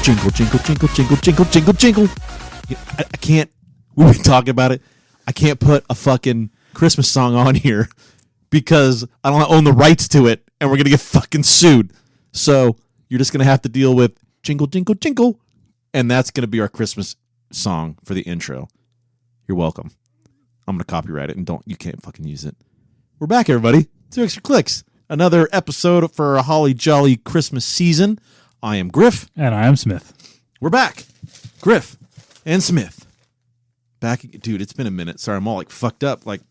Jingle, jingle, jingle, jingle, jingle, jingle, jingle. I can't, we've been talking about it. I can't put a fucking Christmas song on here because I don't own the rights to it and we're going to get fucking sued. So you're just going to have to deal with jingle, jingle, jingle. And that's going to be our Christmas song for the intro. You're welcome. I'm going to copyright it and you can't fucking use it. We're back, everybody. 2 extra clicks. Another episode for a holly jolly Christmas season. I am Griff. And I am Smith. We're back. Griff and Smith. Back. Dude, it's been a minute. Sorry, I'm all like fucked up. Like,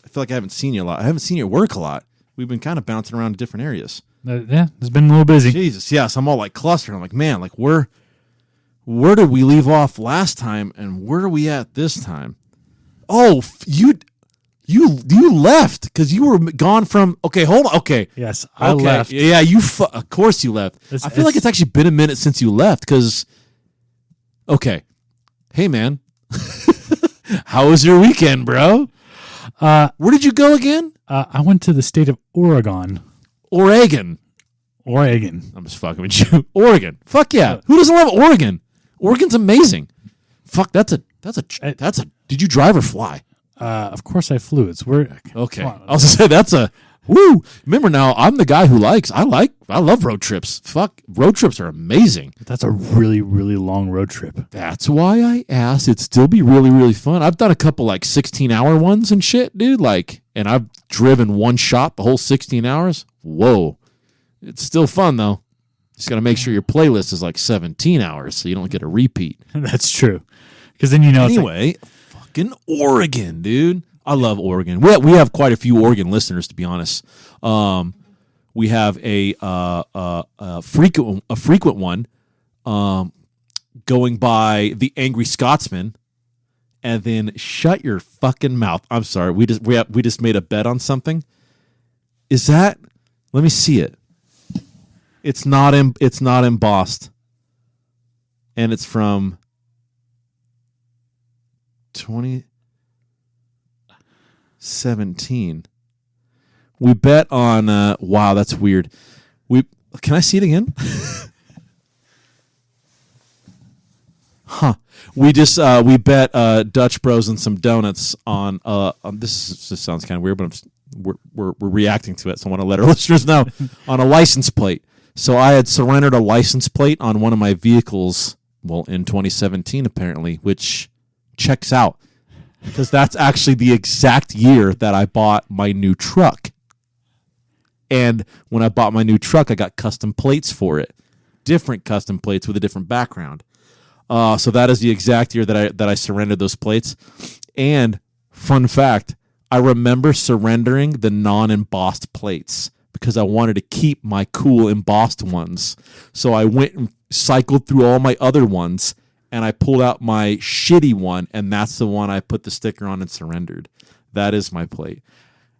I feel like I haven't seen you a lot. I haven't seen you at work a lot. We've been kind of bouncing around to different areas. Yeah, it's been a little busy. Jesus, yes. I'm all like clustered. I'm like, man, like where did we leave off last time and where are we at this time? Oh, you left because you were gone from. Okay, hold on. Okay, yes, I left. Yeah, of course you left. I feel like it's actually been a minute since you left. Because, okay, hey man, how was your weekend, bro? Where did you go again? I went to the state of Oregon. Oregon. I'm just fucking with you. Oregon. Fuck yeah. Who doesn't love Oregon? Oregon's amazing. Fuck, that's a. Did you drive or fly? Of course I flew. It's where. Okay. I was gonna say that's a woo. Remember now, I'm the guy who I love road trips. Fuck, road trips are amazing. That's a really, really long road trip. That's why I asked. It'd still be really, really fun. I've done a couple like 16-hour ones and shit, dude. Like, and I've driven one shot the whole 16 hours. Whoa. It's still fun though. Just gotta make sure your playlist is like 17 hours so you don't get a repeat. That's true. Because then you know. Anyway. In Oregon, dude. I love Oregon. We have quite a few Oregon listeners, to be honest. We have a frequent one going by the Angry Scotsman, and then shut your fucking mouth. I'm sorry. We just made a bet on something. Is that? Let me see it. It's not embossed, and it's from 2017. We bet on wow, that's weird. Can I see it again? Huh. We bet Dutch Bros and some donuts on this sounds kind of weird, but we're reacting to it, so I want to let our listeners know on a license plate. So I had surrendered a license plate on one of my vehicles, well, in 2017 apparently, which checks out because that's actually the exact year that I bought my new truck. And when I bought my new truck, I got custom plates for it, different custom plates with a different background. So that is the exact year that I surrendered those plates. And fun fact, I remember surrendering the non-embossed plates because I wanted to keep my cool embossed ones. So I went and cycled through all my other ones, and I pulled out my shitty one, and that's the one I put the sticker on and surrendered. That is my plate.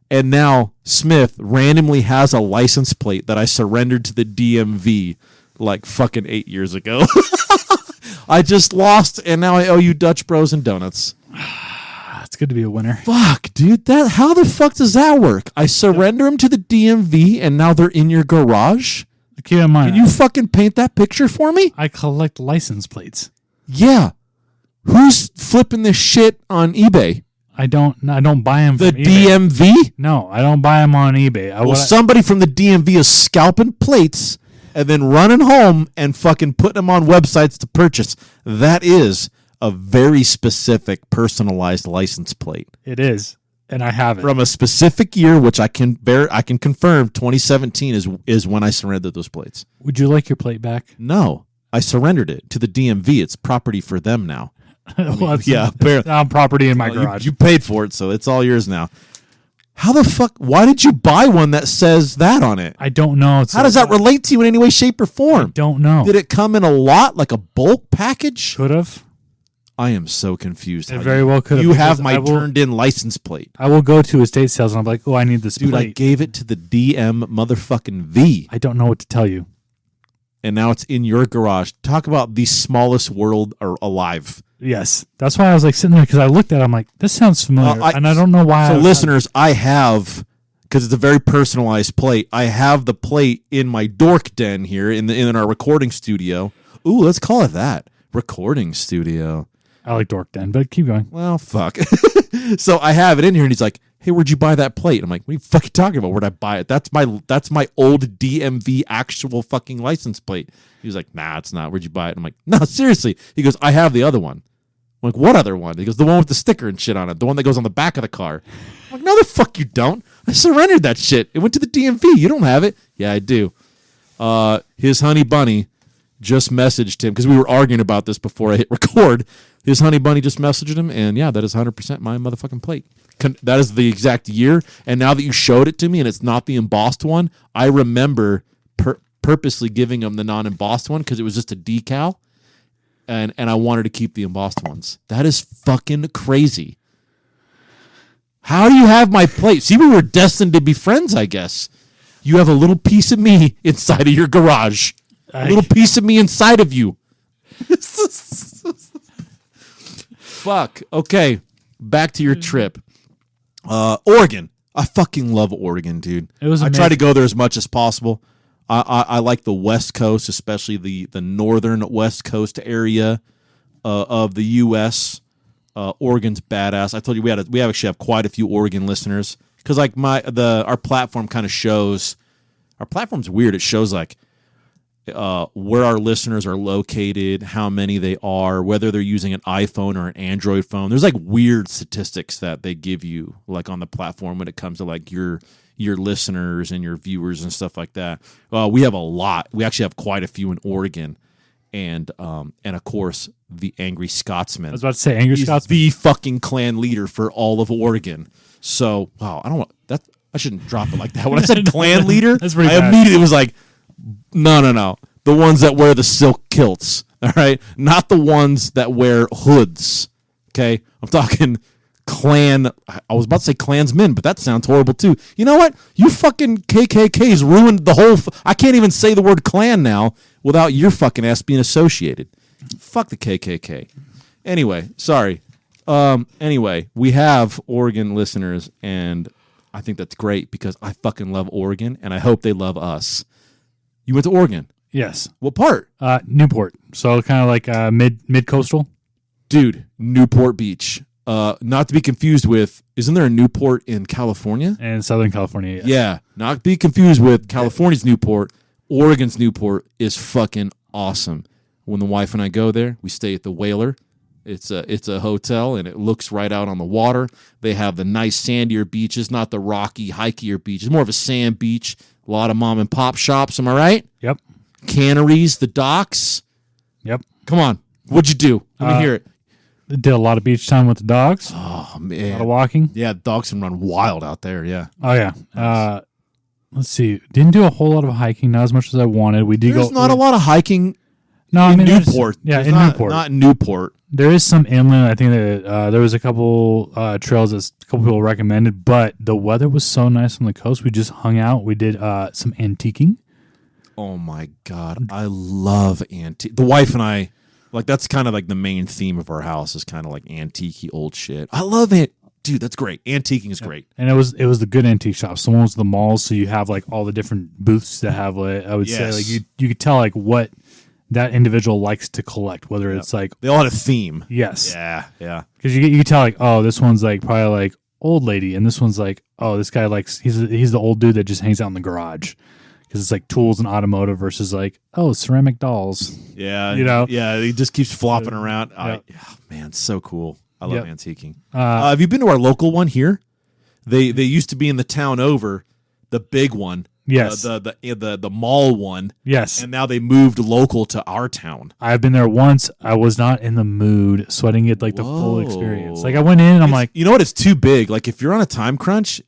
And now Smith randomly has a license plate that I surrendered to the DMV like fucking 8 years ago. I just lost, and now I owe you Dutch Bros and donuts. It's good to be a winner. Fuck, dude. How the fuck does that work? I surrender them to the DMV, and now they're in your garage? Keep in mind, can you fucking paint that picture for me? I collect license plates. Yeah. Who's flipping this shit on eBay? I don't buy them from eBay. The DMV? No, I don't buy them on eBay. Somebody from the DMV is scalping plates and then running home and fucking putting them on websites to purchase. That is a very specific personalized license plate. It is, and I have it. From a specific year, which I can confirm 2017 is when I surrendered those plates. Would you like your plate back? No. I surrendered it to the DMV. It's property for them now. Well, yeah, it's now property in my garage. You paid for it, so it's all yours now. How the fuck? Why did you buy one that says that on it? I don't know. How does that relate to you in any way, shape, or form? I don't know. Did it come in a lot, like a bulk package? Could have. I am so confused. It very well could have. You have my turned-in license plate. I will go to estate sales and I'm like, oh, I need this plate. Dude, I gave it to the DM motherfucking V. I don't know what to tell you. And now it's in your garage. Talk about the smallest world alive. Yes. That's why I was like sitting there because I looked at it. I'm like, this sounds familiar. And I don't know why. So listeners, I have, because it's a very personalized plate, I have the plate in my dork den here in our recording studio Ooh, let's call it that. Recording studio. I like Dork Den, but keep going. Well, fuck. So I have it in here, and he's like, "Hey, where'd you buy that plate?" I'm like, "What are you fucking talking about? Where'd I buy it? That's my old DMV actual fucking license plate." He was like, "Nah, it's not. Where'd you buy it?" I'm like, "No, seriously." He goes, "I have the other one." I'm like, "What other one?" He goes, "The one with the sticker and shit on it. The one that goes on the back of the car." I'm like, "No, the fuck you don't. I surrendered that shit. It went to the DMV. You don't have it." "Yeah, I do." His honey bunny just messaged him because we were arguing about this before I hit record. His honey bunny just messaged him, and yeah, that is 100% my motherfucking plate. That is the exact year. And now that you showed it to me and it's not the embossed one, I remember purposely giving him the non-embossed one because it was just a decal, and I wanted to keep the embossed ones. That is fucking crazy. How do you have my plate? See, we were destined to be friends, I guess. You have a little piece of me inside of your garage. A little piece of me inside of you. Fuck. Okay. Back to your trip. Oregon. I fucking love Oregon, dude. It was amazing. I try to go there as much as possible. I like the West Coast, especially the northern West Coast area of the U.S. Oregon's badass. I told you we actually have quite a few Oregon listeners because like our platform kind of shows. Our platform's weird. It shows like where our listeners are located, how many they are, whether they're using an iPhone or an Android phone. There's like weird statistics that they give you like on the platform when it comes to like your listeners and your viewers and stuff like that. We have a lot. We actually have quite a few in Oregon. And of course, the Angry Scotsman. I was about to say Angry Scotsman. The fucking clan leader for all of Oregon. So, wow, I don't want that. I shouldn't drop it like that. When I said clan leader, I immediately was like, no. The ones that wear the silk kilts, all right? Not the ones that wear hoods, okay? I'm talking clan. I was about to say clansmen, but that sounds horrible too. You know what? You fucking KKKs ruined the whole... I can't even say the word clan now without your fucking ass being associated. Fuck the KKK. Anyway, sorry. Anyway, we have Oregon listeners, and I think that's great because I fucking love Oregon, and I hope they love us. You went to Oregon? Yes. What part? Newport. So kind of like mid-coastal. Dude, Newport Beach. Not to be confused with, isn't there a Newport in California? And Southern California, yes. Yeah, not to be confused with California's Newport. Oregon's Newport is fucking awesome. When the wife and I go there, we stay at the Whaler. It's a hotel, and it looks right out on the water. They have the nice sandier beaches, not the rocky, hikier beaches. More of a sand beach. A lot of mom and pop shops. Am I right? Yep. Canneries, the docks. Yep. Come on. What'd you do? Let me hear it. Did a lot of beach time with the dogs. Oh, man. A lot of walking. Yeah, dogs can run wild out there, yeah. Oh, yeah. Nice. Let's see. Didn't do a whole lot of hiking, not as much as I wanted. There's not a lot of hiking in Newport. Newport. Not in Newport. There is some inland. I think that there was a couple trails that a couple people recommended, but the weather was so nice on the coast. We just hung out. We did some antiquing. Oh, my God. I love antique. The wife and I, like, that's kind of like the main theme of our house is kind of like antique old shit. I love it. Dude, that's great. Antiquing is great. And it was the good antique shops. The ones with the malls, so you have like all the different booths that have like, I would say like you could tell like what that individual likes to collect, whether it's like they all had a theme. Yes. Yeah. Because you tell like, oh, this one's like probably like old lady, and this one's like, oh, this guy likes he's the old dude that just hangs out in the garage. Because it's like tools and automotive versus like, oh, ceramic dolls. Yeah. You know? Yeah, he just keeps flopping around. Yeah. Oh, man, so cool. I love antiquing. Have you been to our local one here? They used to be in the town over, the big one. Yes. The mall one. Yes. And now they moved local to our town. I've been there once. I was not in the mood, so I didn't get like the full experience. Like I went in and I'm like, you know what? It's too big. Like if you're on a time crunch,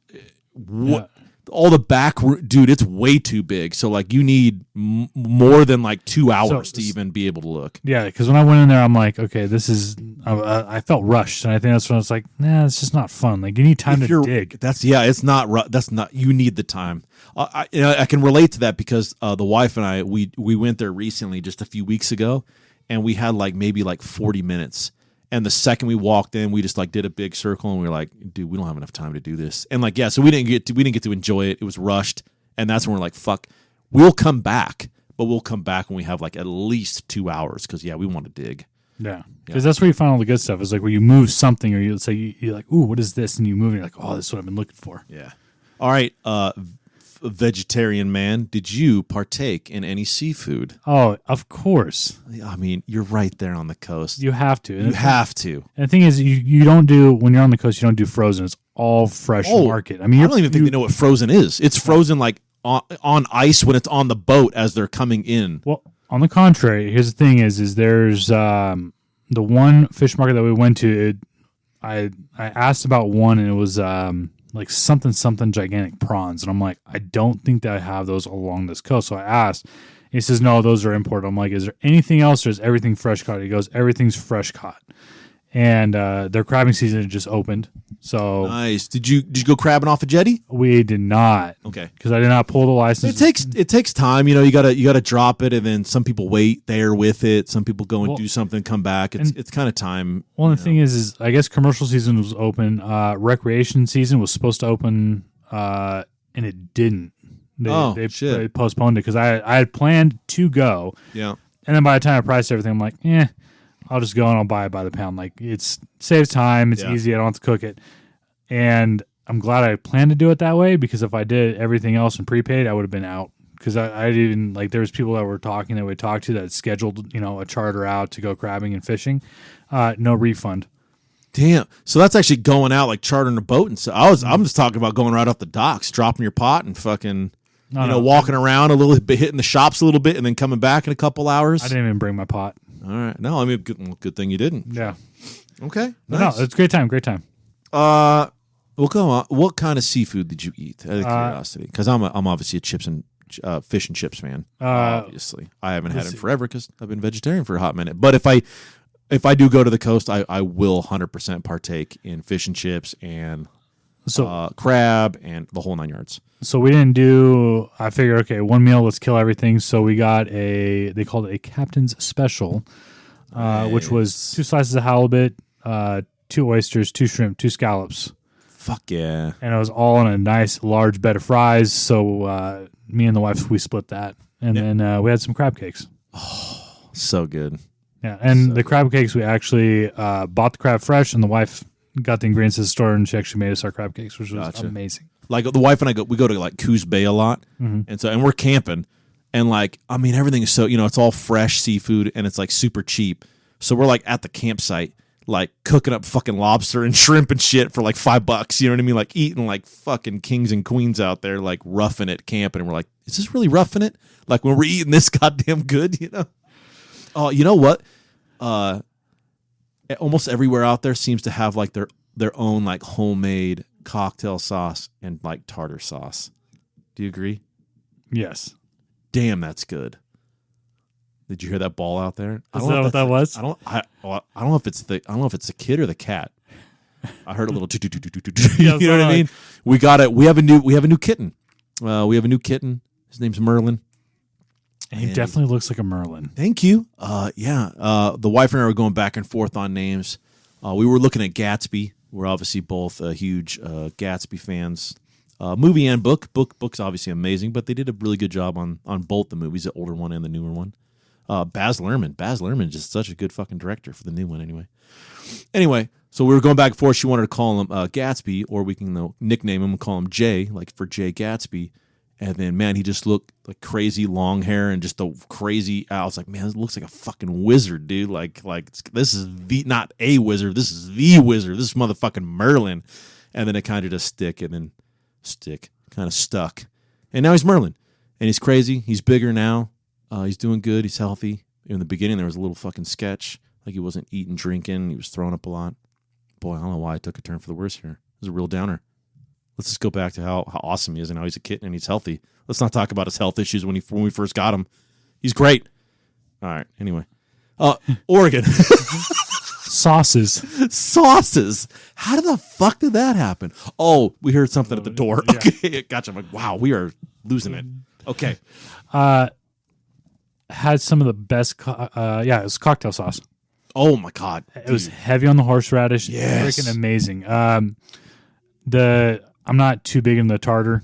all the back, dude, it's way too big. So like you need more than like 2 hours to even be able to look. Yeah, because when I went in there, I'm like, okay, this is. I felt rushed, and I think that's when I was like, nah, it's just not fun. Like you need time to dig. It's not. That's not. You need the time. I can relate to that because the wife and I we went there recently, just a few weeks ago, and we had like maybe like 40 minutes. And the second we walked in, we just like did a big circle, and we were like, "Dude, we don't have enough time to do this." And like, yeah, so we didn't get to enjoy it. It was rushed, and that's when we're like, "Fuck, we'll come back." but we'll come back when we have like at least 2 hours because we want to dig. Yeah, because that's where you find all the good stuff. Is like where you move something, or you say you're like, "Ooh, what is this?" And you move, and you're like, "Oh, this is what I've been looking for." Yeah. All right, vegetarian man, did you partake in any seafood? Oh, of course. I mean, you're right there on the coast. You have to. You have to. And the thing is, you don't do when you're on the coast. You don't do frozen. It's all fresh market. I mean, I don't even think they know what frozen is. It's frozen like on ice when it's on the boat as they're coming in. Well, on the contrary, here's the thing: is there's the one fish market that we went to. I asked about one, and it was like something gigantic prawns, and I'm like, I don't think that I have those along this coast. So I asked. He says, no, those are imported. I'm like, is there anything else, or is everything fresh caught? He goes, everything's fresh caught. And their crabbing season had just opened. So nice. Did you go crabbing off a jetty? We did not. Okay. Because I did not pull the license. It takes time. You gotta drop it, and then some people wait there with it. Some people go and do something, come back. It's kind of time. Well, the thing is I guess commercial season was open. Recreation season was supposed to open, and it didn't. They postponed it because I had planned to go. Yeah. And then by the time I priced everything, I'm like, I'll just go and I'll buy it by the pound. Like, it saves time. It's easy. I don't have to cook it. And I'm glad I planned to do it that way, because if I did everything else and prepaid, I would have been out. Because I even, like, there was people that were talking that we talked to that had scheduled, a charter out to go crabbing and fishing. No refund. Damn. So that's actually going out, like chartering a boat. And so I'm just talking about going right off the docks, dropping your pot and fucking, walking around a little bit, hitting the shops a little bit, and then coming back in a couple hours. I didn't even bring my pot. All right. No, I mean, good thing you didn't. Yeah. Okay. Nice. No, it's a great time. Great time. Well, go on. What kind of seafood did you eat? Out of curiosity, because I'm obviously a chips and fish and chips fan. Obviously, I haven't had it forever because I've been vegetarian for a hot minute. But if I do go to the coast, I will 100% partake in fish and chips and crab and the whole 9 yards. So we didn't do. I figured, okay, one meal, let's kill everything. So we got they called it a captain's special, which was 2 slices of halibut, 2 oysters, 2 shrimp, 2 scallops. Fuck yeah! And it was all in a nice large bed of fries. So me and the wife, we split that, and then we had some crab cakes. Oh, so good. Yeah, and the crab cakes, we actually bought the crab fresh, and the wife got the ingredients at the store, and she actually made us our crab cakes, which was amazing. Like, the wife and I we go to like Coos Bay a lot, and we're camping, and like, I mean, everything is so, it's all fresh seafood, and it's like super cheap. So we're like at the campsite, like cooking up fucking lobster and shrimp and shit for like $5. You know what I mean? Like eating like fucking kings and queens out there, like roughing it camping, and we're like, is this really roughing it? Like when we're eating this goddamn good, Oh, you know what? Almost everywhere out there seems to have like their own like homemade cocktail sauce and like tartar sauce. Do you agree? Yes. Damn, that's good. Did you hear that ball out there? Is that what that was? I don't know if it's the kid or the cat. I heard a little Yeah, you know what I mean? We have a new kitten. We have a new kitten. His name's Merlin. And he definitely looks like a Merlin. Thank you. The wife and I were going back and forth on names. We were looking at Gatsby. We're obviously both huge Gatsby fans. Movie and book. Book's obviously amazing, but they did a really good job on both the movies, the older one and the newer one. Baz Luhrmann. Baz Luhrmann is just such a good fucking director for the new one Anyway, so we were going back and forth. She wanted to call him Gatsby, or we can nickname him and call him Jay, like for Jay Gatsby. And then, man, he just looked like crazy long hair and just a crazy. I was like, man, this looks like a fucking wizard, dude. Like this is not a wizard. This is the wizard. This is motherfucking Merlin. And then it kind of just kind of stuck. And now he's Merlin, and he's crazy. He's bigger now. He's doing good. He's healthy. In the beginning, there was a little fucking sketch, like he wasn't eating, drinking. He was throwing up a lot. Boy, I don't know why I took a turn for the worse here. It was a real downer. Let's just go back to how awesome he is and how he's a kitten and he's healthy. Let's not talk about his health issues when we first got him. He's great. All right. Anyway, Oregon sauces. How the fuck did that happen? Oh, we heard something at the door. Yeah. Okay, gotcha. I'm like, wow, we are losing it. Okay. Had some of the best. It was cocktail sauce. Oh my god, it was heavy on the horseradish. Yes, freaking amazing. I'm not too big in the tartar.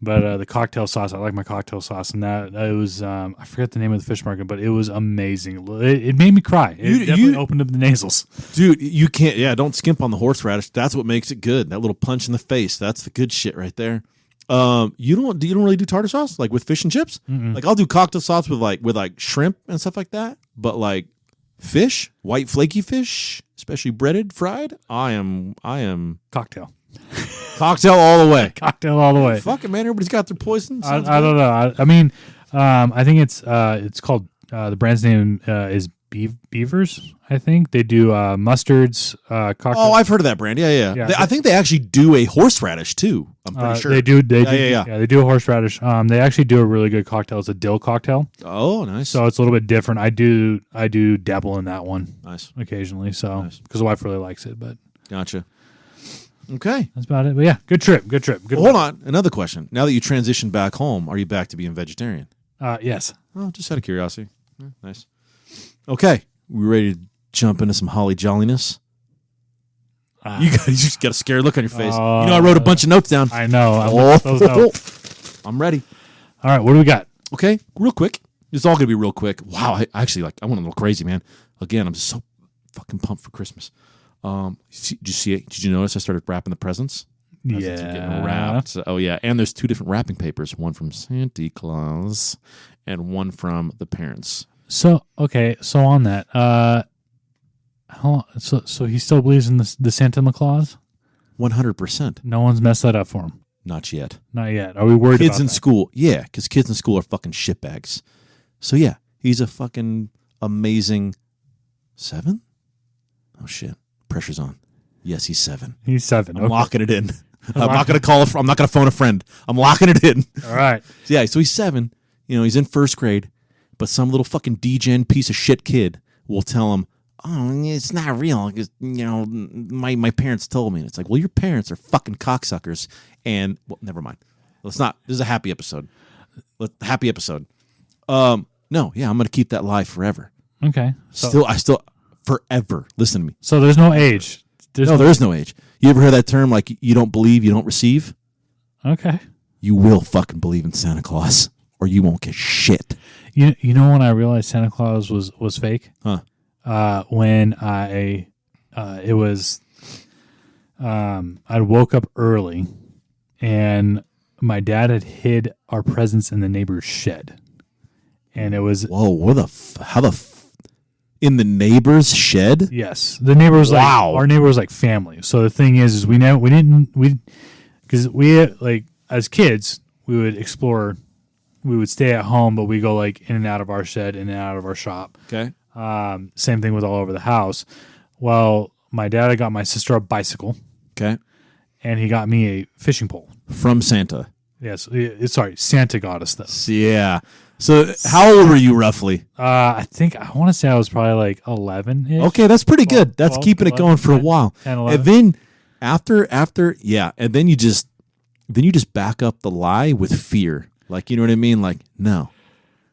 But the cocktail sauce, I like my cocktail sauce, and that it was I forget the name of the fish market, but it was amazing. It made me cry. It definitely opened up the nasals. Dude, you can't. Yeah, don't skimp on the horseradish. That's what makes it good. That little punch in the face. That's the good shit right there. You don't really do tartar sauce like with fish and chips. Mm-mm. Like I'll do cocktail sauce with like shrimp and stuff like that. But like fish, white flaky fish, especially breaded, fried. I am Cocktail all the way. Cocktail all the way. Fuck it, man. Everybody's got their poison. I don't know. I mean, I think it's called the brand's name is Beavers. I think they do mustards. Cocktail. Oh, I've heard of that brand. Yeah. I think they actually do a horseradish too. I'm pretty sure they do. Yeah. They do a horseradish. They actually do a really good cocktail. It's a dill cocktail. Oh, nice. So it's a little bit different. I do dabble in that one. Nice. Occasionally. So because the wife really likes it, but gotcha. Okay. That's about it. But yeah, good trip. Well, hold on. Another question. Now that you transitioned back home, are you back to being vegetarian? Yes. Oh, just out of curiosity. Yeah, nice. Okay. We ready to jump into some holly jolliness? You just got a scared look on your face. I wrote a bunch of notes down. I know. Those notes. I'm ready. All right. What do we got? Okay. Real quick. It's all going to be real quick. Wow. I went a little crazy, man. Again, I'm just so fucking pumped for Christmas. Did you see it? Did you notice I started wrapping the presents? Presents are getting wrapped. Oh yeah, and there's 2 different wrapping papers, one from Santa Claus and one from the parents. So on that, so he still believes in the Santa Claus? 100%. No one's messed that up for him. Not yet. Not yet. Are we worried? Kids about in that? school, yeah, because kids in school are fucking shitbags. So yeah, he's a fucking amazing 7. Oh shit. Pressure's on. Yes, he's 7. He's 7. I'm locking it in. I'm not going to I'm not going to phone a friend. I'm locking it in. All right. Yeah, so he's 7. He's in first grade, but some little fucking degen piece of shit kid will tell him, "Oh, it's not real. Because my parents told me." And it's like, well, your parents are fucking cocksuckers. And never mind. Let's not. This is a happy episode. Happy episode. No, yeah, I'm going to keep that lie forever. Okay. Still. Forever. Listen to me. So there's no age. There is no age. You ever heard that term like you don't believe, you don't receive? Okay. You will fucking believe in Santa Claus or you won't get shit. You know when I realized Santa Claus was fake? Huh. When I woke up early and my dad had hid our presents in the neighbor's shed. And it was in the neighbor's shed? Yes. The neighbor was our neighbor was like family. So the thing is because we like as kids, we would explore, we would stay at home, but we go like in and out of our shed, in and out of our shop. Okay. Same thing with all over the house. Well, my dad got my sister a bicycle. Okay. And he got me a fishing pole. From Santa. Yes. Sorry, Santa got us this. Yeah. So how old were you roughly? I want to say I was probably like 11-ish. Okay, that's pretty good. That's 12, keeping 11, it going for 10, a while. 10, and then after yeah, and then you just back up the lie with fear. Like, you know what I mean? Like, no.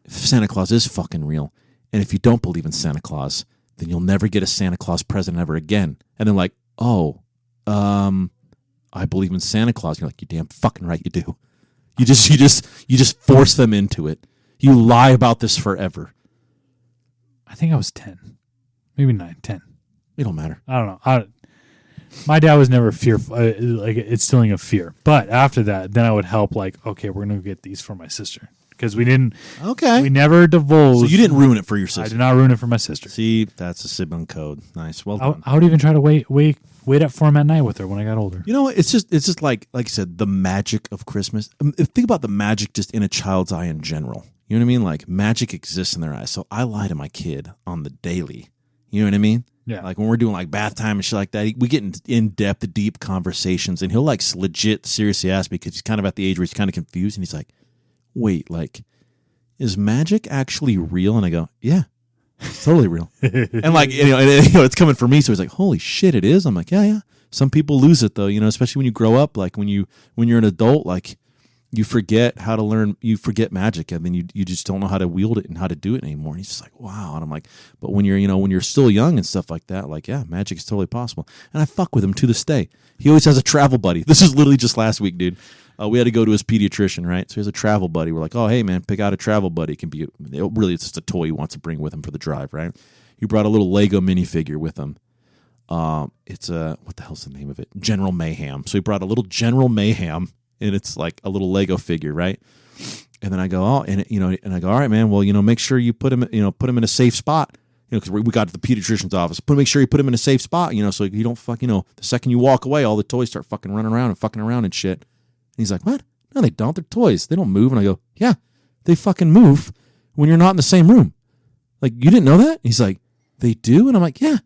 Santa Claus is fucking real. And if you don't believe in Santa Claus, then you'll never get a Santa Claus present ever again. And then like, "Oh, I believe in Santa Claus." You're like, "You damn fucking right you do." You just force them into it. You lie about this forever. I think I was 10. Maybe 9, 10. It don't matter. I don't know. My dad was never fearful, like instilling of fear. But after that, then I would help, like, okay, we're going to get these for my sister. Because we didn't. Okay. We never divulged. So you didn't ruin it for your sister. I did not ruin it for my sister. See, that's a sibling code. Nice. Well done. I would even try to wait up for him at night with her when I got older. You know what? It's just like you said, the magic of Christmas. Think about the magic just in a child's eye in general. You know what I mean? Like, magic exists in their eyes. So I lie to my kid on the daily. You know what I mean? Yeah. Like when we're doing like bath time and shit like that, we get in depth, deep conversations, and he'll like legit seriously ask me because he's kind of at the age where he's kind of confused, and he's like, "Wait, like, is magic actually real?" And I go, "Yeah, it's totally real." And like, it's coming from me, so he's like, "Holy shit, it is." I'm like, "Yeah." Some people lose it though, especially when you grow up. Like when you're an adult, like you forget how to learn, you forget magic, and then you just don't know how to wield it and how to do it anymore. And he's just like, wow. And I'm like, but when you're still young and stuff like that, like, yeah, magic is totally possible. And I fuck with him to this day. He always has a travel buddy. This is literally just last week, dude. We had to go to his pediatrician, right? So he has a travel buddy. We're like, oh, hey, man, pick out a travel buddy. It can be it's just a toy he wants to bring with him for the drive, right? He brought a little Lego minifigure with him. It's what the hell's the name of it? General Mayhem. So he brought a little General Mayhem, and it's like a little Lego figure, right? And then I go, oh, and I go, all right, man. Well, make sure you put him in a safe spot. Because we got to the pediatrician's office. Make sure you put him in a safe spot. So you don't the second you walk away, all the toys start fucking running around and fucking around and shit. And he's like, what? No, they don't. They're toys. They don't move. And I go, yeah, they fucking move when you're not in the same room. Like, you didn't know that? He's like, they do? And I'm like, yeah.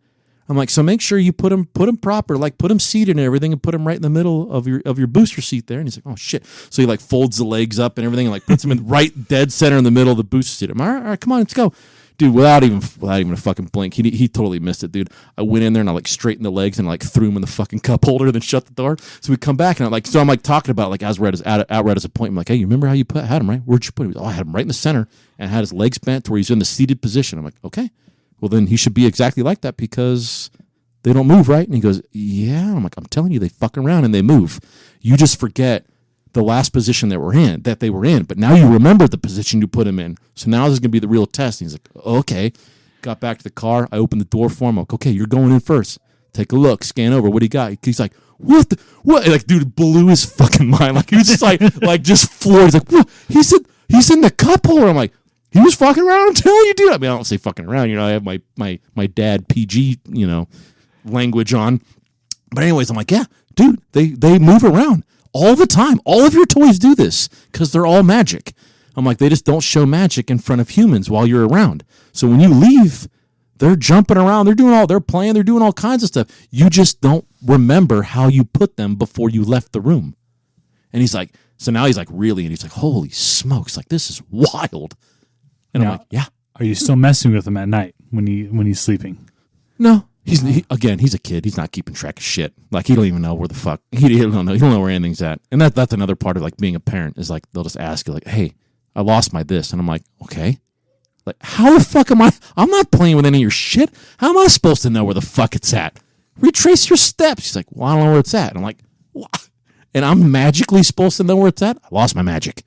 I'm like, so make sure you put him proper, like put him seated and everything, and put him right in the middle of your booster seat there. And he's like, oh shit. So he like folds the legs up and everything and like puts him in right dead center in the middle of the booster seat. I'm like, all right, come on, let's go. Dude, without even a fucking blink, he totally missed it, dude. I went in there and I like straightened the legs and like threw him in the fucking cup holder, then shut the door. So we come back and I'm like talking about like as we're at his appointment, like, hey, you remember how you had him, right? Where'd you put him? Oh, I had him right in the center and had his legs bent to where he's in the seated position. I'm like, okay, well then he should be exactly like that because they don't move, right? And he goes, yeah. I'm like, I'm telling you, they fuck around and they move. You just forget the last position that they were in, but now you remember the position you put him in. So now this is going to be the real test. And he's like, okay. Got back to the car. I opened the door for him. I'm like, okay, you're going in first. Take a look, scan over. What do you got? He's like, what? Like, dude, blew his fucking mind. Like, he was just like just floored. He's like, what? He's in the cup holder. I'm like, he was fucking around. I'm telling you, dude. I mean, I don't say fucking around. I have my dad PG, language on. But anyways, I'm like, yeah, dude, they move around all the time. All of your toys do this because they're all magic. I'm like, they just don't show magic in front of humans while you're around. So when you leave, they're jumping around, they're playing, they're doing all kinds of stuff. You just don't remember how you put them before you left the room. And he's like, so now he's like, really? And he's like, holy smokes, like this is wild. And I'm like, yeah. Are you still messing with him at night when he's sleeping? No. He's a kid. He's not keeping track of shit. Like, he don't even know where the fuck. He don't know where anything's at. And that's another part of like being a parent is like they'll just ask you like, hey, I lost my this. And I'm like, okay. Like, how the fuck am I? I'm not playing with any of your shit. How am I supposed to know where the fuck it's at? Retrace your steps. He's like, well, I don't know where it's at. And I'm like, what? And I'm magically supposed to know where it's at? I lost my magic.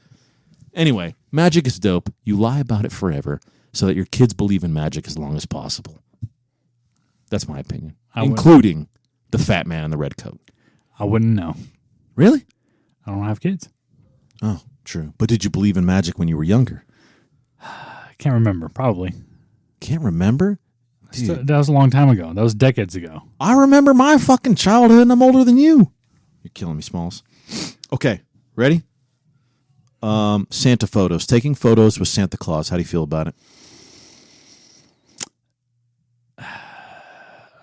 Anyway, magic is dope. You lie about it forever so that your kids believe in magic as long as possible. That's my opinion, including the fat man in the red coat. I wouldn't know. Really? I don't have kids. Oh, true. But did you believe in magic when you were younger? I can't remember. Probably. Can't remember? Dude. That was a long time ago. That was decades ago. I remember my fucking childhood, and I'm older than you. You're killing me, Smalls. Okay, ready? Santa photos. Taking photos with Santa Claus. How do you feel about it?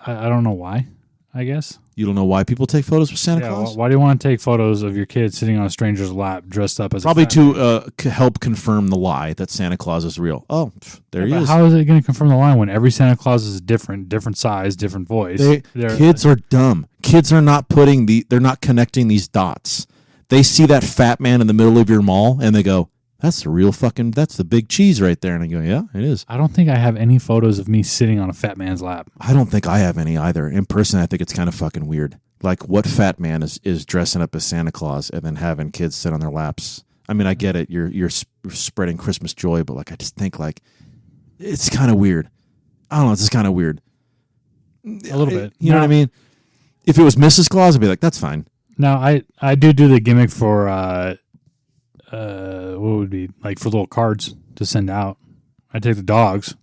I don't know why, I guess. You don't know why people take photos with Santa Claus? Why do you want to take photos of your kid sitting on a stranger's lap dressed up as probably to help confirm the lie that Santa Claus is real. Oh, there he is. How is it going to confirm the lie when every Santa Claus is different size, different voice? Kids are dumb. Kids are not they're not connecting these dots. They see that fat man in the middle of your mall and they go, that's the big cheese right there. And I go, yeah, it is. I don't think I have any photos of me sitting on a fat man's lap. I don't think I have any either. In person, I think it's kind of fucking weird. Like, what fat man is dressing up as Santa Claus and then having kids sit on their laps? I mean, I get it. You're spreading Christmas joy, but like, I just think like it's kind of weird. I don't know. It's just kind of weird. A little bit. You know what I mean? If it was Mrs. Claus, I'd be like, that's fine. Now, I do the gimmick for what would be like for little cards to send out. I take the dogs,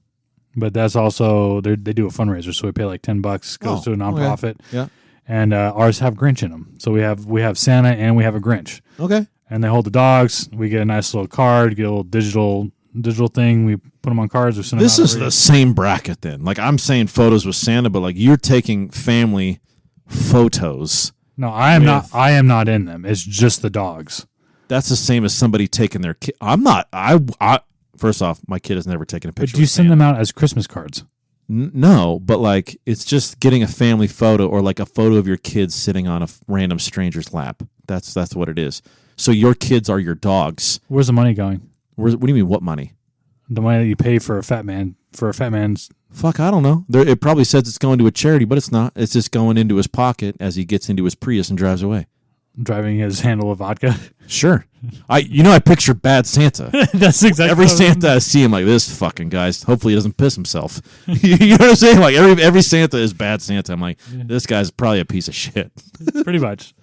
but that's also they do a fundraiser, so we pay like $10, goes to a nonprofit. Okay. Yeah, and ours have Grinch in them, so we have Santa and we have a Grinch. Okay, and they hold the dogs. We get a nice little card, get a little digital thing. We put them on cards. We send them this is the same bracket then. Like I'm saying photos with Santa, but like you're taking family photos. No, I am not. I am not in them. It's just the dogs. That's the same as somebody taking their kid. I'm not. I first off, my kid has never taken a picture. But do you send them out as Christmas cards? No, but like it's just getting a family photo or like a photo of your kids sitting on a random stranger's lap. That's what it is. So your kids are your dogs. Where's the money going? What do you mean? What money? The money that you pay for a fat man's. Fuck, I don't know. It probably says it's going to a charity, but it's not. It's just going into his pocket as he gets into his Prius and drives away. driving his handle of vodka. Sure. I picture bad Santa. That's exactly Every Santa I see him like this fucking guy's. Hopefully he doesn't piss himself. You know what I'm saying? Like every Santa is bad Santa. I'm like, this guy's probably a piece of shit. Pretty much.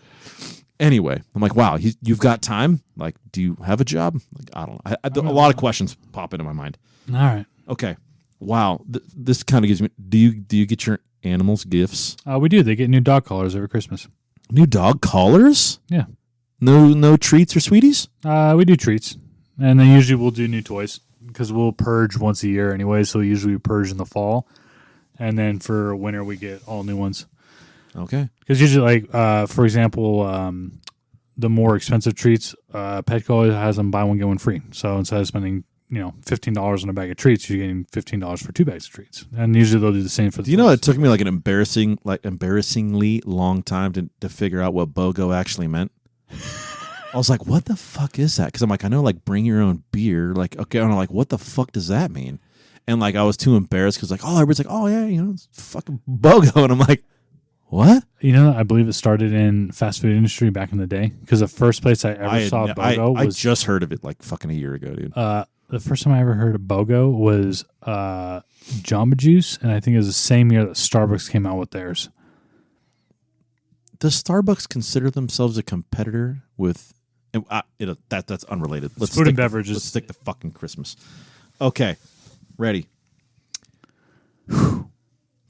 Anyway, I'm like, wow, you've got time? Like, do you have a job? Like, I don't know. A lot of questions pop into my mind. All right. Okay. Wow. This kind of gives me. Do you get your animals gifts? We do. They get new dog collars every Christmas. New dog collars? Yeah. No treats or sweeties? We do treats, and then usually we'll do new toys because we'll purge once a year anyway. So usually we purge in the fall, and then for winter we get all new ones. Okay. Because usually, like for example, the more expensive treats, Petco has them buy one get one free. So instead of spending $15 on a bag of treats, you're getting $15 for 2 bags of treats. And usually they'll do the same for the. Do you know it took me like an embarrassingly long time to figure out what BOGO actually meant? I was like, what the fuck is that? Because I'm like, I know like bring your own beer. Like, okay, and I'm like, what the fuck does that mean? And like I was too embarrassed because like, everybody's like, oh yeah, it's fucking BOGO. And I'm like, what? I believe it started in fast food industry back in the day. Because the first place I ever saw BOGO was. I just heard of it like fucking a year ago, dude. The first time I ever heard of BOGO was Jamba Juice, and I think it was the same year that Starbucks came out with theirs. Does Starbucks consider themselves a competitor with? That's unrelated. Let's food and beverages. Let's stick to fucking Christmas. Okay, ready.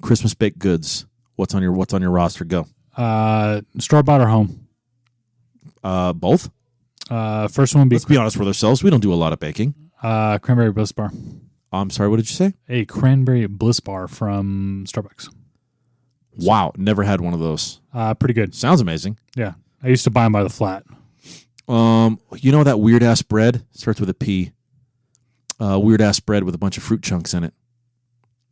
Christmas baked goods. What's on your roster? Go. Store bought or home? Both. First one. Let's be honest with ourselves. We don't do a lot of baking. Cranberry Bliss Bar. I'm sorry. What did you say? A cranberry Bliss Bar from Starbucks. Wow, never had one of those. Pretty good. Sounds amazing. Yeah, I used to buy them by the flat. You know that weird ass bread starts with a P. Weird ass bread with a bunch of fruit chunks in it.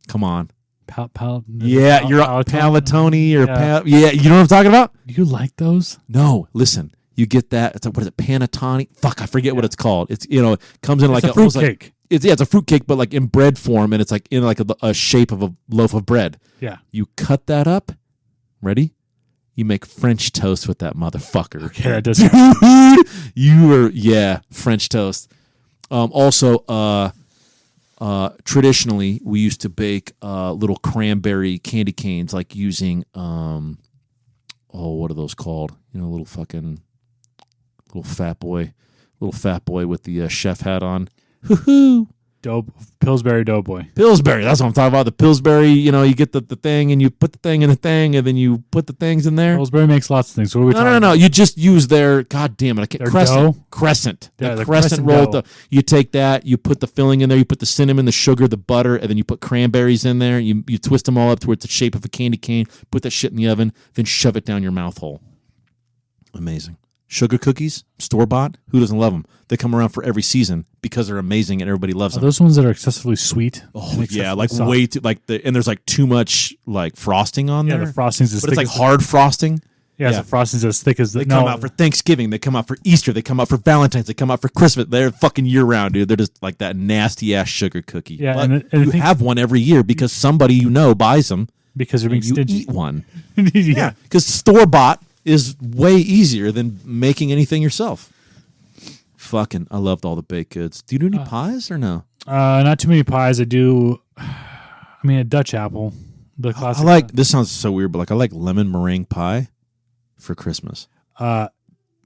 Come on. Yeah, you're panettone or yeah. Yeah, you know what I'm talking about? Do you like those? No, listen. You get that. It's what is it? Panettone? Fuck, I forget what it's called. It's it comes in like a fruit cake. It's a fruit cake, but like in bread form, and it's like in like a shape of a loaf of bread. Yeah. You cut that up. Ready? You make French toast with that motherfucker. Okay, that does. French toast. Also, traditionally, we used to bake little cranberry candy canes, like using what are those called? Little fat boy with the chef hat on. Hoo-hoo. Pillsbury Doughboy. Pillsbury, that's what I'm talking about. The Pillsbury, you get the thing and you put the thing in the thing and then you put the things in there. Pillsbury makes lots of things. What are we talking about? No. You just use their, god damn it, I can't, crescent. Yeah, the crescent roll. dough. You take that, you put the filling in there, you put the cinnamon, the sugar, the butter, and then you put cranberries in there. You twist them all up to where it's the shape of a candy cane, put that shit in the oven, then shove it down your mouth hole. Amazing. Sugar cookies, store-bought, who doesn't love them? They come around for every season because they're amazing and everybody loves them. Those ones that are excessively sweet? Oh, yeah, like soft. Way too, and there's like too much like frosting on there. Yeah, the frosting's as but thick. it's like hard frosting. Yeah, the frosting's as thick as They come out for Thanksgiving, they come out for Easter, they come out for Valentine's, they come out for Christmas. They're fucking year-round, dude. They're just like that nasty-ass sugar cookie. Yeah, but you have one every year because somebody buys them. Because they're being stingy. You eat one. Yeah, because store-bought is way easier than making anything yourself. Fucking, I loved all the baked goods. Do you do any pies or no? Not too many pies. I do. A Dutch apple. The classic. I like. This sounds so weird, but like I like lemon meringue pie for Christmas. I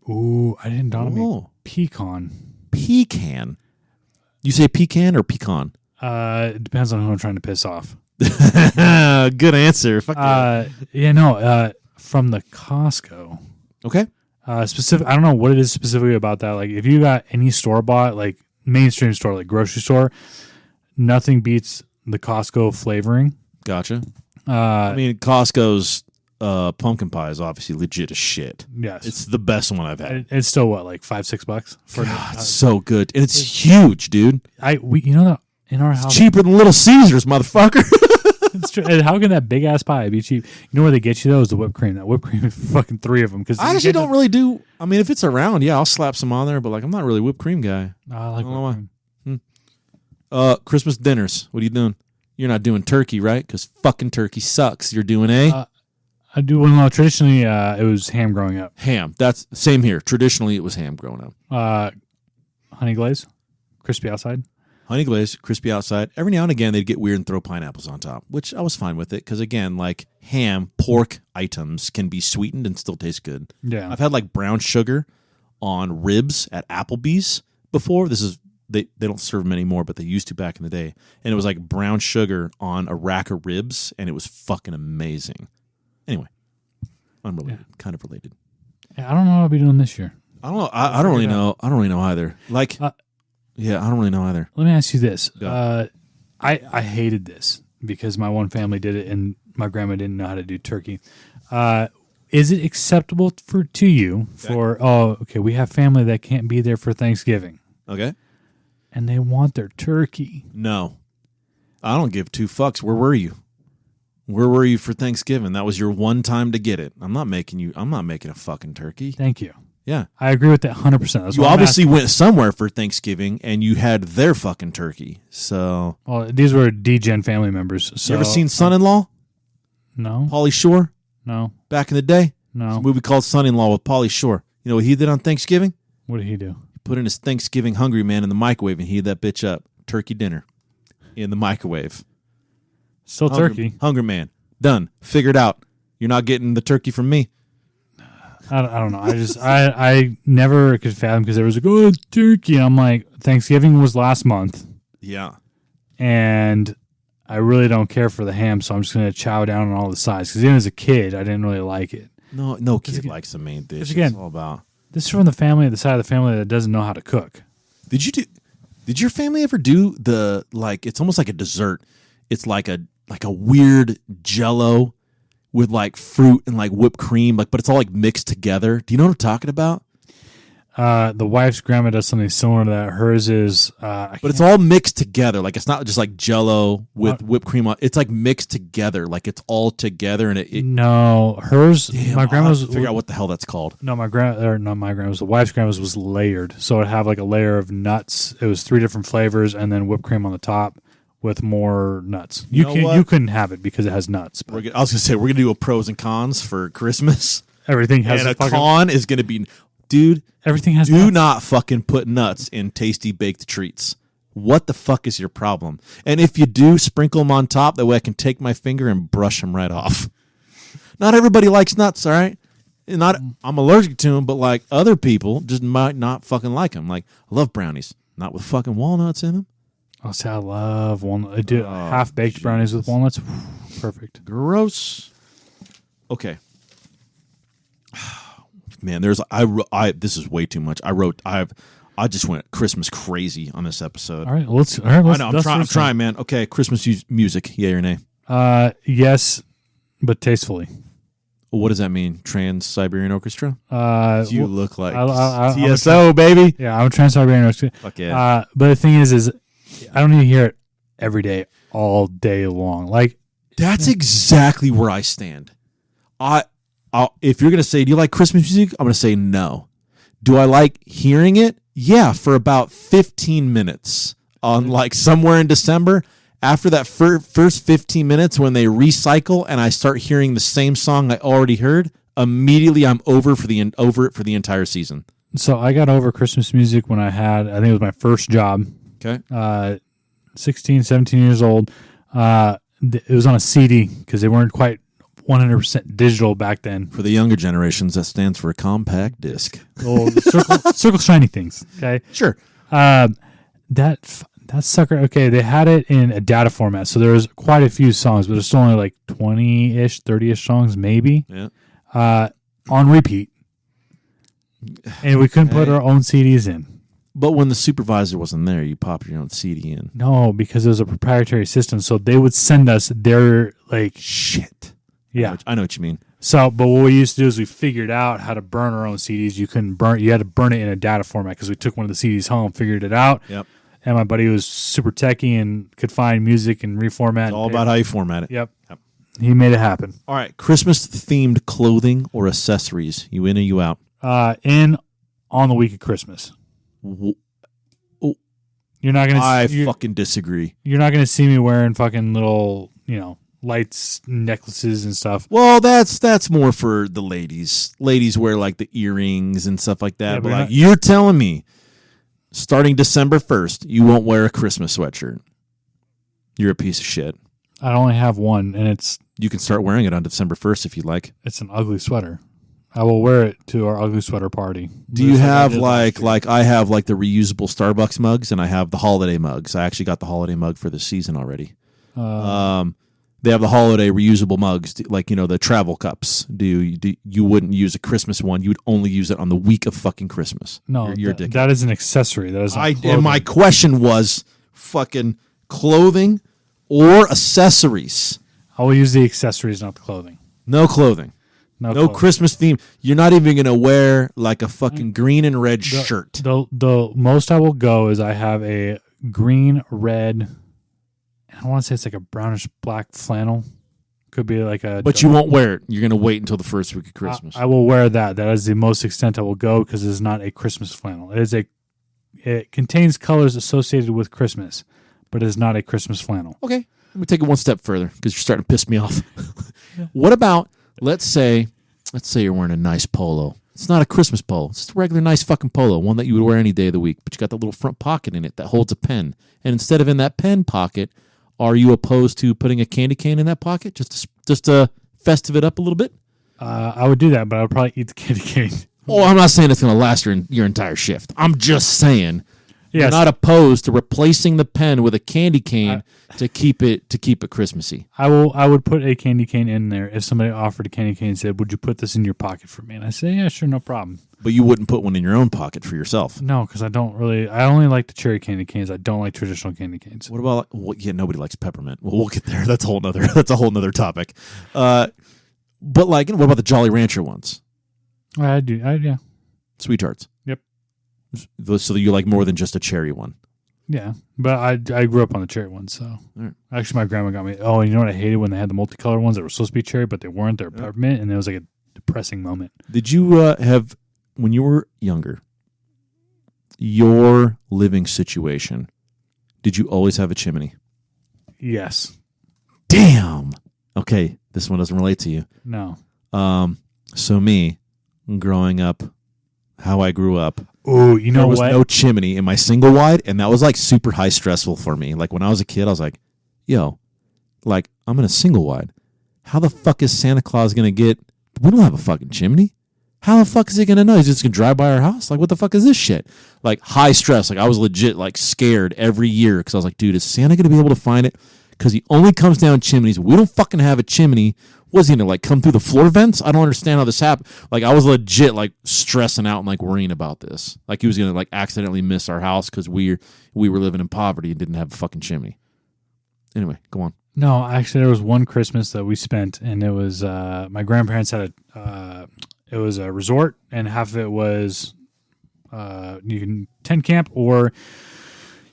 didn't dawn on me. Pecan. Pecan. You say pecan or pecan? It depends on who I'm trying to piss off. Good answer. Fuck from the Costco. Okay. Specific. I don't know what it is specifically about that. Like, if you got any store bought, like mainstream store, like grocery store, nothing beats the Costco flavoring. Gotcha. Costco's pumpkin pie is obviously legit as shit. Yes, it's the best one I've had. It's still what, like $5-6 for? God, it's so good, and it's huge, dude. In our house, it's cheaper than Little Caesars, motherfucker. It's true. And how can that big ass pie be cheap? You know where they get you though is the whipped cream. That whipped cream is fucking 3 of them. Because I actually don't really do. If it's around, yeah, I'll slap some on there. But like, I'm not really a whipped cream guy. I like whipped cream. Christmas dinners. What are you doing? You're not doing turkey, right? Because fucking turkey sucks. You're doing I do. Well, no, traditionally, it was ham growing up. Ham. That's same here. Traditionally, it was ham growing up. Honey glaze, crispy outside. Honey glaze, crispy outside. Every now and again, they'd get weird and throw pineapples on top, which I was fine with it because, again, like ham, pork items can be sweetened and still taste good. Yeah. I've had like brown sugar on ribs at Applebee's before. This is they don't serve them anymore, but they used to back in the day. And it was like brown sugar on a rack of ribs, and it was fucking amazing. Anyway, unrelated, kind of related. Yeah, I don't know what I'll be doing this year. I don't know. I don't really know. I don't really know either. Like. Yeah, I don't really know either. Let me ask you this. Yeah. I hated this because my one family did it and my grandma didn't know how to do turkey. Is it acceptable to you we have family that can't be there for Thanksgiving. Okay. And they want their turkey. No. I don't give two fucks. Where were you? Where were you for Thanksgiving? That was your one time to get it. I'm not making a fucking turkey. Thank you. Yeah. I agree with that 100%. You obviously went somewhere for Thanksgiving and you had their fucking turkey. So. Well, these were DGen family members. So, you ever seen Son-in-Law? No. Pauly Shore? No. Back in the day? No. There's a movie called Son-in-Law with Pauly Shore. You know what he did on Thanksgiving? What did he do? He put in his Thanksgiving Hungry Man in the microwave and heated that bitch up. Turkey dinner in the microwave. Still turkey. Hungry Man. Done. Figured out. You're not getting the turkey from me. I don't know. I never could fathom because there was like, turkey. And I'm like, Thanksgiving was last month. Yeah. And I really don't care for the ham, so I'm just going to chow down on all the sides. Because even as a kid, I didn't really like it. No kid likes the main dish. Again, it's all about. This is from the side of the family that doesn't know how to cook. Did your family ever do it's almost like a dessert. It's like a weird Jell-O with like fruit and like whipped cream, but it's all like mixed together. Do you know what I'm talking about? The wife's grandma does something similar to that. Hers is, but it's all mixed together. Like it's not just like Jell-O with whipped cream. It's like mixed together. Like it's all together. And no, hers. Damn, my grandma's. Figure out what the hell that's called. No, not my grandma's. The wife's grandma's was layered, so it'd have like a layer of nuts. It was 3 different flavors, and then whipped cream on the top with more nuts. You couldn't have it because it has nuts. I was gonna say we're gonna do a pros and cons for Christmas. Everything has and a con is gonna be, dude. Everything has. Do nuts. not fucking put nuts in tasty baked treats. What the fuck is your problem? And if you do, sprinkle them on top. That way I can take my finger and brush them right off. Not everybody likes nuts, all right? I'm allergic to them, but like other people just might not fucking like them. Like I love brownies, not with fucking walnuts in them. Oh, see, I love walnut. I do half-baked brownies with walnuts. Perfect. Gross. Okay. Man, this is way too much. I just went Christmas crazy on this episode. All right, let's. I'm trying, man. Okay, Christmas music, yay or nay? Yes, but tastefully. What does that mean? Trans-Siberian Orchestra? You look like TSO, baby. Yeah, I'm a Trans-Siberian Orchestra. Fuck yeah. But the thing is I don't need to hear it every day, all day long. Like that's exactly where I stand. If you're gonna say, do you like Christmas music? I'm gonna say no. Do I like hearing it? Yeah, for about 15 minutes on like somewhere in December. After that first 15 minutes, when they recycle and I start hearing the same song I already heard, immediately I'm over it for the entire season. So I got over Christmas music when I think it was my first job. Okay. 16, 17 years old. It was on a CD because they weren't quite 100% digital back then. For the younger generations, that stands for a compact disc. Oh, circle shiny things. Okay. Sure. That sucker. Okay, they had it in a data format, so there's quite a few songs, but there's still only like 20-ish, 30-ish songs, maybe. Yeah. On repeat, and we couldn't put our own CDs in. But when the supervisor wasn't there, you pop your own CD in. No, because it was a proprietary system, so they would send us their shit. Yeah, I know what you mean. So, but what we used to do is we figured out how to burn our own CDs. You had to burn it in a data format because we took one of the CDs home, figured it out. Yep. And my buddy was super techie and could find music and reformat. It's all about how you format it. Yep. He made it happen. All right. Christmas-themed clothing or accessories? You in or you out? In on the week of Christmas. You're not gonna. I fucking disagree. You're not gonna see me wearing fucking little, lights, necklaces, and stuff. Well, that's more for the ladies. Ladies wear like the earrings and stuff like that. Yeah, but but like you're telling me, starting December 1st, you won't wear a Christmas sweatshirt. You're a piece of shit. I only have one, and You can start wearing it on December 1st if you'd like. it's an ugly sweater. I will wear it to our ugly sweater party. Do you have like I have like the reusable Starbucks mugs, and I have the holiday mugs. I actually got the holiday mug for the season already. They have the holiday reusable mugs, like the travel cups. You wouldn't use a Christmas one? You would only use it on the week of fucking Christmas. No, you're dickhead. that is an accessory. That is not clothing. And my question was fucking clothing or accessories. I will use the accessories, not the clothing. No clothing. No clothing. Christmas theme. You're not even going to wear like a fucking green and red shirt. The most I will go is I have a green, red, I want to say it's like a brownish black flannel. Could be like a... But you won't wear it. You're going to wait until the first week of Christmas. I will wear that. That is the most extent I will go because it is not a Christmas flannel. It contains colors associated with Christmas, but it is not a Christmas flannel. Okay. Let me take it one step further because you're starting to piss me off. What about... Let's say you're wearing a nice polo. It's not a Christmas polo. It's just a regular nice fucking polo, one that you would wear any day of the week. But you got the little front pocket in it that holds a pen. And instead of in that pen pocket, are you opposed to putting a candy cane in that pocket just to festive it up a little bit? I would do that, but I would probably eat the candy cane. Oh, I'm not saying it's going to last your entire shift. I'm just saying you're Yes. not opposed to replacing the pen with a candy cane to keep it Christmassy. I would put a candy cane in there if somebody offered a candy cane and said, "Would you put this in your pocket for me?" And I say, "Yeah, sure, no problem." But you wouldn't put one in your own pocket for yourself. No, because I only like the cherry candy canes. I don't like traditional candy canes. What about? Well, yeah, nobody likes peppermint. Well, we'll get there. That's a whole nother topic. But like, what about the Jolly Rancher ones? I do. Yeah. Sweethearts. Yep. So you like more than just a cherry one. Yeah, but I grew up on the cherry ones, so Right. Actually my grandma got me. Oh, you know what I hated when they had the multicolored ones that were supposed to be cherry, but they weren't. They were peppermint, and it was like a depressing moment. Did you have, when you were younger, your living situation, did you always have a chimney? Yes. Damn. Okay, this one doesn't relate to you. No. So me, growing up, how I grew up, Oh, you know there was what? no chimney in my single wide, and that was like super high stressful for me. Like when I was a kid, I was like, yo, like I'm in a single wide. How the fuck is Santa Claus going to get, we don't have a fucking chimney. How the fuck is he going to know? He's just going to drive by our house? Like what the fuck is this shit? Like high stress. Like I was legit like scared every year because I was like, dude, is Santa going to be able to find it? Because he only comes down chimneys. We don't fucking have a chimney. Was he gonna like come through the floor vents? I don't understand how this happened. Like I was legit like stressing out and like worrying about this. Like he was gonna like accidentally miss our house because we were living in poverty and didn't have a fucking chimney. Anyway, go on. No, actually, there was one Christmas that we spent, and it was my grandparents had it was a resort, and half of it was you can tent camp or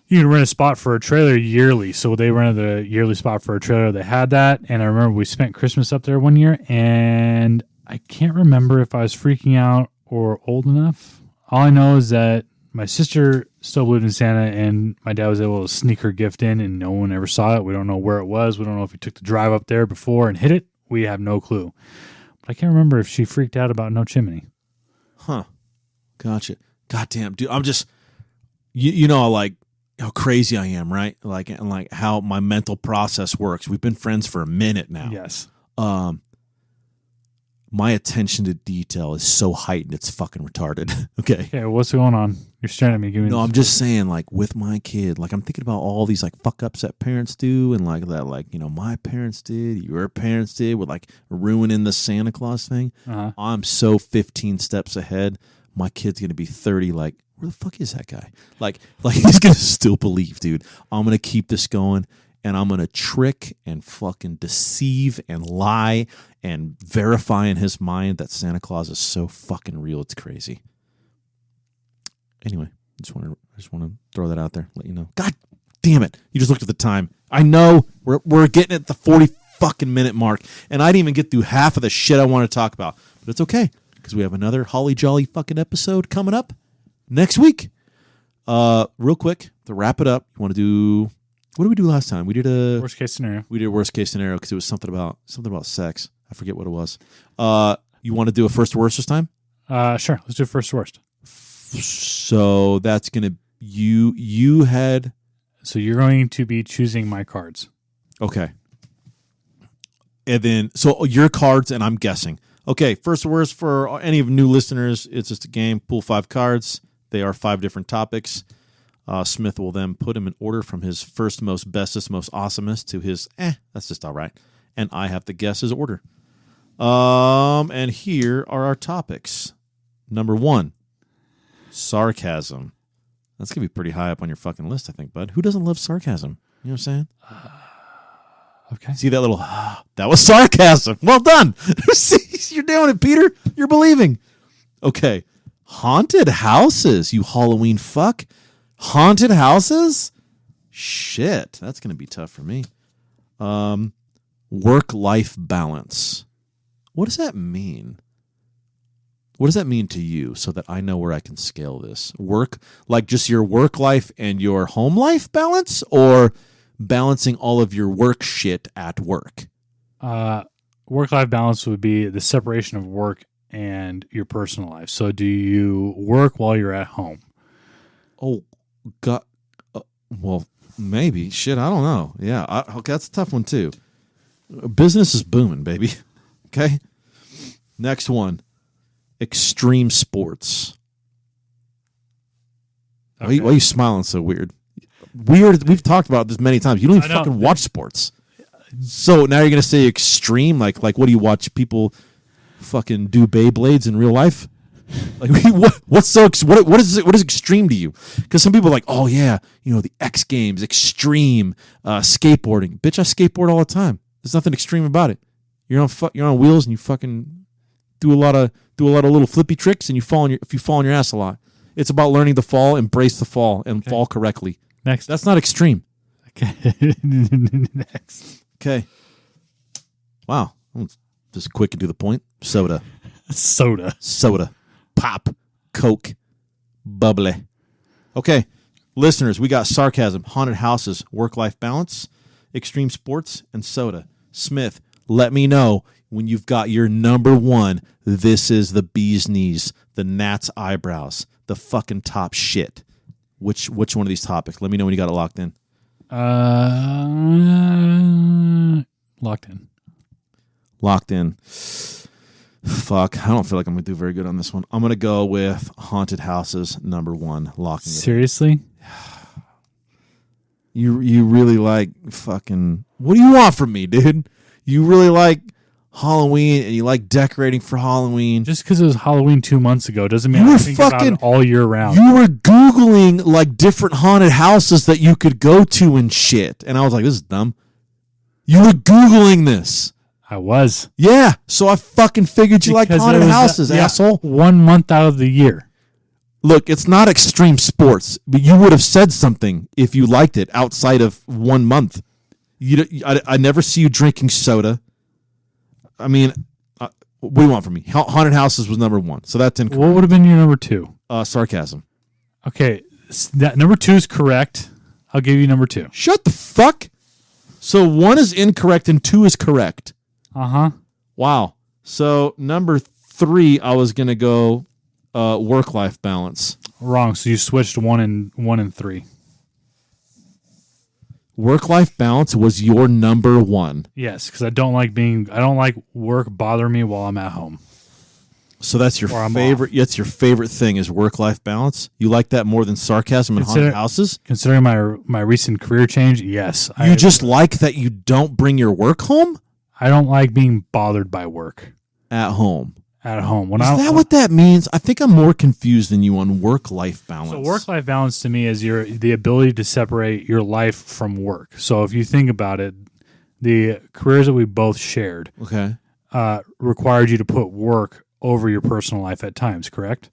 you can rent a spot for a trailer yearly. So they rented the yearly spot for a trailer that had that. And I remember we spent Christmas up there one year, and I can't remember if I was freaking out or old enough. All I know is that my sister still believed in Santa, and my dad was able to sneak her gift in, and no one ever saw it. We don't know where it was. We don't know if he took the drive up there before and hit it. We have no clue. But I can't remember if she freaked out about no chimney. Huh. Gotcha. Goddamn, dude. I'm just, you know, like, how crazy I am, right? Like, and like how my mental process works. We've been friends for a minute now. Yes. My attention to detail is so heightened, it's fucking retarded. Okay. Okay, what's going on? You're staring at me. Give me No, this. I'm just saying, like, with my kid, like, I'm thinking about all these, like, fuck ups that parents do, and, like, that, like, you know, my parents did, your parents did, with, like, ruining the Santa Claus thing. Uh-huh. I'm so 15 steps ahead. My kid's going to be 30, like, where the fuck is that guy? Like he's going to still believe, dude. I'm going to keep this going, and I'm going to trick and fucking deceive and lie and verify in his mind that Santa Claus is so fucking real. It's crazy. Anyway, I just want to throw that out there, let you know. God damn it. You just looked at the time. I know we're getting at the 40 fucking minute mark, and I didn't even get through half of the shit I want to talk about, but it's okay because we have another holly jolly fucking episode coming up next week. Real quick to wrap it up, you want to do What did we do last time? We did a Worst case scenario. worst case scenario because it was something about sex. I forget what it was. You want to do a first to worst this time? Sure. Let's do first to worst. So that's gonna you had. So you're going to be choosing my cards. Okay. And then so your cards, and I'm guessing. Okay, first to worst for any of new listeners, it's just a game. Pull 5 cards. They are 5 different topics. Smith will then put them in order from his first most bestest, most awesomest to his that's just all right. And I have to guess his order. And here are our topics. Number 1, sarcasm. That's going to be pretty high up on your fucking list, I think, bud. Who doesn't love sarcasm? You know what I'm saying? Okay. See that little, that was sarcasm. Well done. See, you're doing it, Peter. You're believing. Okay. Haunted houses, you Halloween fuck. Haunted houses? Shit. That's going to be tough for me. Work-life balance. What does that mean? What does that mean to you so that I know where I can scale this? Work, like just your work life and your home life balance, or balancing all of your work shit at work? Work-life balance would be the separation of work and your personal life. So do you work while you're at home? Oh, God. Well, maybe. Shit, I don't know. Yeah, okay, that's a tough one, too. Business is booming, baby. Okay? Next one. Extreme sports. Okay. Why are you smiling so weird? Weird. We've talked about this many times. You don't even I know. fucking watch sports. So now you're going to say extreme? Like what do you watch people fucking do Beyblades in real life? Like what is extreme to you? Because some people are like, oh yeah, the X Games, extreme, skateboarding. Bitch, I skateboard all the time. There's nothing extreme about it. You're on wheels and you fucking do a lot of little flippy tricks and you fall on your ass a lot. It's about learning to fall, embrace the fall, and fall correctly. Next. That's not extreme. Okay. Next. Okay. Wow. Just quick and to the point. Soda. Pop. Coke. Bubbly. Okay. Listeners, we got sarcasm, haunted houses, work-life balance, extreme sports, and soda. Smith, let me know when you've got your number 1. This is the bee's knees, the gnat's eyebrows, the fucking top shit. Which one of these topics? Let me know when you got it locked in. Locked in. Fuck. I don't feel like I'm going to do very good on this one. I'm going to go with haunted houses, number 1. Locking it. Seriously? You really like fucking... What do you want from me, dude? You really like Halloween and you like decorating for Halloween. Just because it was Halloween 2 months ago doesn't mean I think about it all year round. You were Googling like different haunted houses that you could go to and shit. And I was like, this is dumb. You were Googling this. I was. Yeah. So I fucking figured you liked haunted houses, asshole. 1 month out of the year. Look, it's not extreme sports, but you would have said something if you liked it outside of 1 month. I never see you drinking soda. I mean, what do you want from me? Haunted houses was number 1, so that's incorrect. What would have been your number 2? Sarcasm. Okay, that number 2 is correct. I'll give you number 2. Shut the fuck. So 1 is incorrect and 2 is correct. Uh-huh. Wow. So number 3, I was gonna go work-life balance. Wrong. So you switched 1 and 3. Work-life balance was your number 1. Yes, because I don't like work bothering me while I'm at home. So that's your favorite. That's your favorite thing is work-life balance. You like that more than sarcasm and haunted houses. Considering my recent career change, yes. You just like that you don't bring your work home. I don't like being bothered by work at home. At home. Is that what that means? I think I'm more confused than you on work-life balance. So work-life balance to me is the ability to separate your life from work. So if you think about it, the careers that we both shared required you to put work over your personal life at times, correct?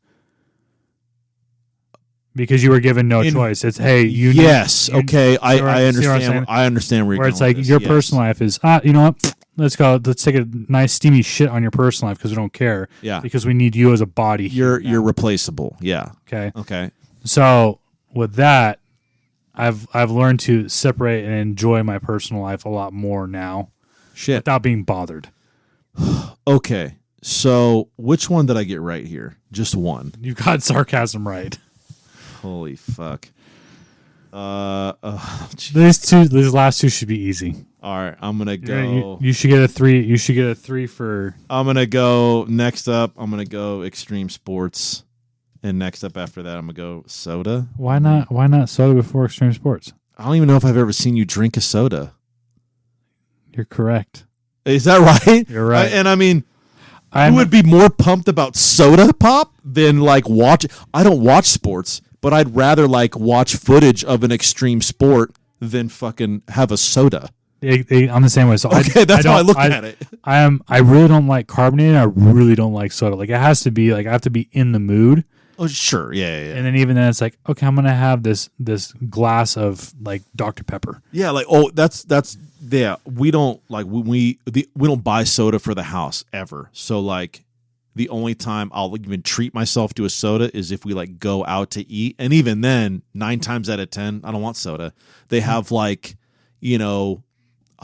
Because you were given no choice. It's, hey, you yes, need, okay, I understand. I understand where you're going. It's like your personal life is, you know what? Let's take a nice steamy shit on your personal life because we don't care. Yeah. Because we need you as a body. You're replaceable. Yeah. Okay. Okay. So with that, I've learned to separate and enjoy my personal life a lot more now Shit. without being bothered. Okay. So which one did I get right here? Just one. You got sarcasm right. Holy fuck. These last two should be easy. All right, I'm gonna go. You should get a 3. You should get a 3 for. I'm gonna go next up. I'm gonna go extreme sports, and next up after that, I'm gonna go soda. Why not? Why not soda before extreme sports? I don't even know if I've ever seen you drink a soda. You're correct. Is that right? You're right. And I mean, who would be more pumped about soda pop than like watch? I don't watch sports, but I'd rather like watch footage of an extreme sport than fucking have a soda. I'm the same way. So okay, that's how I look at it. I really don't like carbonated. I really don't like soda. Like it has to be like I have to be in the mood. Oh sure, yeah. And then even then, it's like okay, I'm gonna have this glass of like Dr. Pepper. Yeah, like that's yeah. We don't like we don't buy soda for the house ever. So like the only time I'll even treat myself to a soda is if we like go out to eat, and even then, 9 times out of 10, I don't want soda. They have like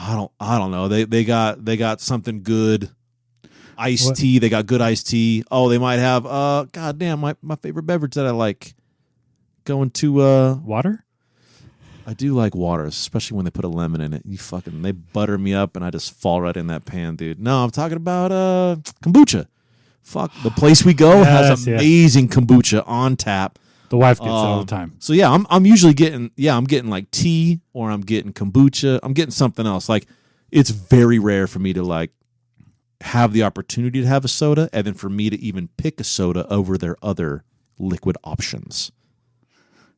I don't know. They got something good. Iced tea. They got good iced tea. Oh, they might have goddamn my favorite beverage that I like. Going to water? I do like water, especially when they put a lemon in it. They butter me up and I just fall right in that pan, dude. No, I'm talking about kombucha. Fuck, the place we go has amazing kombucha on tap. The wife gets it all the time. So yeah, I'm usually getting I'm getting like tea or I'm getting kombucha. I'm getting something else. Like it's very rare for me to like have the opportunity to have a soda and then for me to even pick a soda over their other liquid options.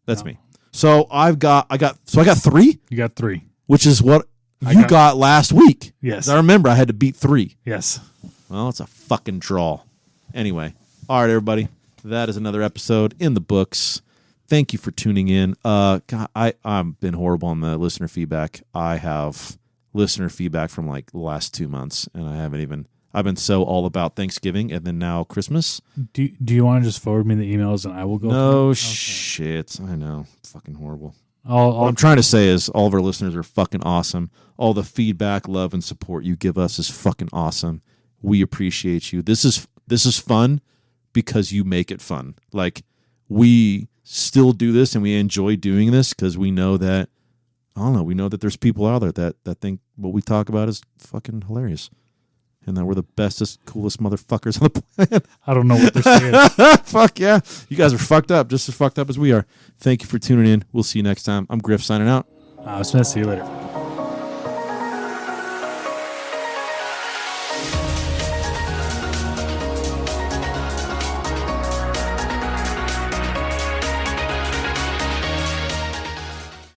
That's me. So I got 3? You got 3. Which is what you got last week. Yes. I remember I had to beat 3. Yes. Well, it's a fucking draw. Anyway. All right, everybody. That is another episode in the books. Thank you for tuning in. God, I've been horrible on the listener feedback. I have listener feedback from like the last 2 months, and I've been so all about Thanksgiving and then now Christmas. Do you want to just forward me the emails and I will go? No shit. I know. Fucking horrible. What I'm trying to say is all of our listeners are fucking awesome. All the feedback, love, and support you give us is fucking awesome. We appreciate you. This is fun because you make it fun. Like we still do this and we enjoy doing this because we know that we know that there's people out there that think what we talk about is fucking hilarious. And that we're the bestest, coolest motherfuckers on the planet. I don't know what they're saying. Fuck yeah. You guys are fucked up, just as fucked up as we are. Thank you for tuning in. We'll see you next time. I'm Griff signing out. Smith, see you later.